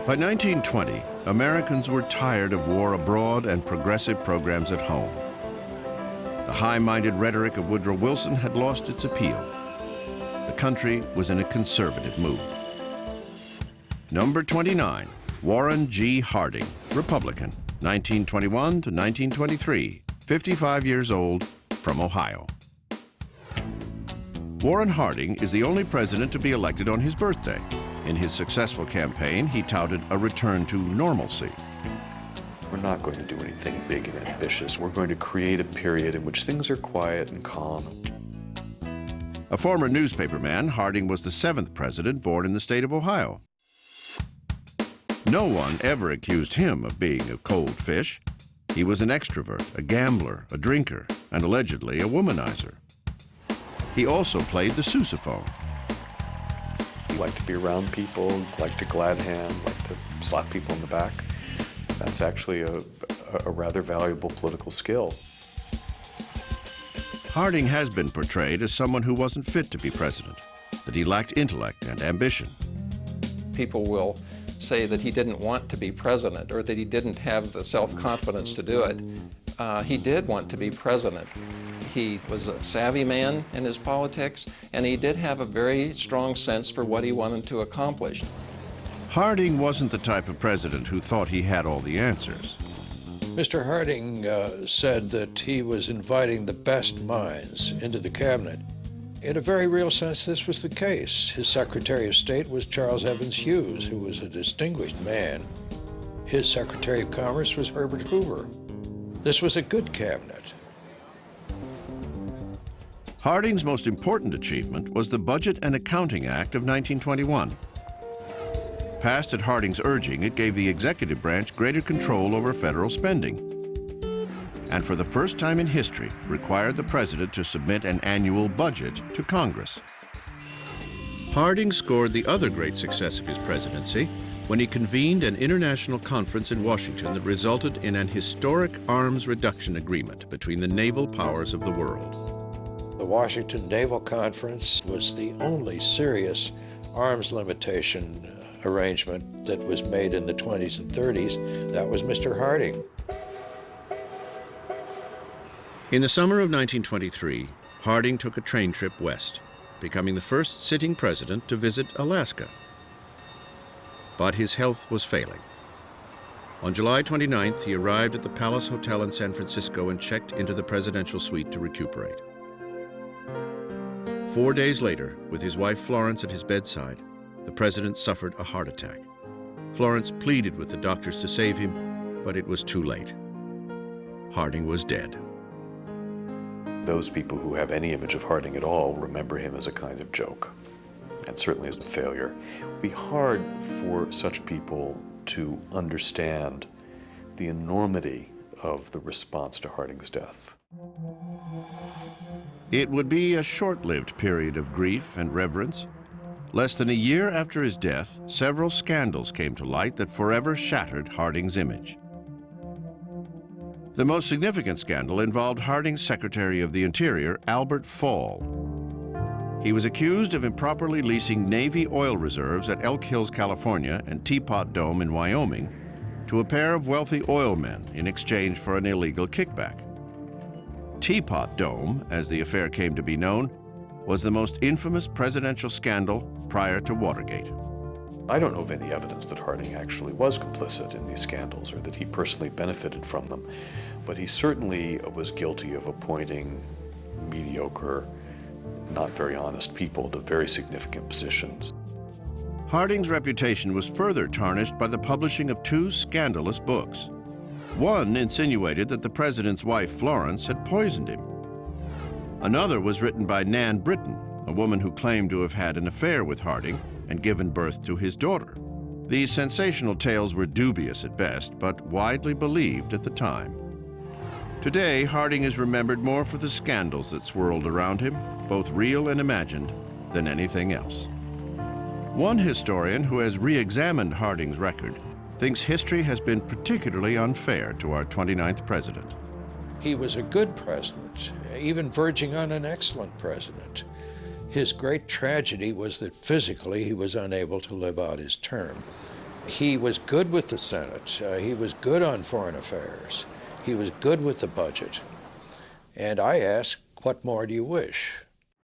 By 1920, Americans were tired of war abroad and progressive programs at home. The high-minded rhetoric of Woodrow Wilson had lost its appeal. The country was in a conservative mood. Number 29, Warren G. Harding, Republican, 1921 to 1923, 55 years old, from Ohio. Warren Harding is the only president to be elected on his birthday. In his successful campaign, he touted a return to normalcy. We're not going to do anything big and ambitious. We're going to create a period in which things are quiet and calm. A former newspaperman, Harding was the 7th president born in the state of Ohio. No one ever accused him of being a cold fish. He was an extrovert, a gambler, a drinker, and allegedly a womanizer. He also played the sousaphone. He liked to be around people, liked to glad hand, liked to slap people in the back. That's actually a rather valuable political skill. Harding has been portrayed as someone who wasn't fit to be president, that he lacked intellect and ambition. People will say that he didn't want to be president or that he didn't have the self-confidence to do it. He did want to be president. He was a savvy man in his politics, and he did have a very strong sense for what he wanted to accomplish. Harding wasn't the type of president who thought he had all the answers. Mr. Harding said that he was inviting the best minds into the cabinet. In a very real sense, this was the case. His Secretary of State was Charles Evans Hughes, who was a distinguished man. His Secretary of Commerce was Herbert Hoover. This was a good cabinet. Harding's most important achievement was the Budget and Accounting Act of 1921. Passed at Harding's urging, it gave the executive branch greater control over federal spending, and for the first time in history, required the president to submit an annual budget to Congress. Harding scored the other great success of his presidency when he convened an international conference in Washington that resulted in an historic arms reduction agreement between the naval powers of the world. The Washington Naval Conference was the only serious arms limitation arrangement that was made in the 20s and 30s. That was Mr. Harding. In the summer of 1923, Harding took a train trip west, becoming the first sitting president to visit Alaska. But his health was failing. On July 29th, he arrived at the Palace Hotel in San Francisco and checked into the presidential suite to recuperate. 4 days later, with his wife Florence at his bedside, the president suffered a heart attack. Florence pleaded with the doctors to save him, but it was too late. Harding was dead. Those people who have any image of Harding at all remember him as a kind of joke, and certainly as a failure. It would be hard for such people to understand the enormity of the response to Harding's death. It would be a short-lived period of grief and reverence. Less than a year after his death, several scandals came to light that forever shattered Harding's image. The most significant scandal involved Harding's Secretary of the Interior, Albert Fall. He was accused of improperly leasing Navy oil reserves at Elk Hills, California, and Teapot Dome in Wyoming to a pair of wealthy oil men in exchange for an illegal kickback. Teapot Dome, as the affair came to be known, was the most infamous presidential scandal prior to Watergate. I don't know of any evidence that Harding actually was complicit in these scandals or that he personally benefited from them, but he certainly was guilty of appointing mediocre, not very honest people to very significant positions. Harding's reputation was further tarnished by the publishing of two scandalous books. One insinuated that the president's wife, Florence, had poisoned him. Another was written by Nan Britton, a woman who claimed to have had an affair with Harding and given birth to his daughter. These sensational tales were dubious at best, but widely believed at the time. Today, Harding is remembered more for the scandals that swirled around him, both real and imagined, than anything else. One historian who has re-examined Harding's record thinks history has been particularly unfair to our 29th president. He was a good president, even verging on an excellent president. His great tragedy was that physically he was unable to live out his term. He was good with the Senate. He was good on foreign affairs. He was good with the budget. And I asked, what more do you wish?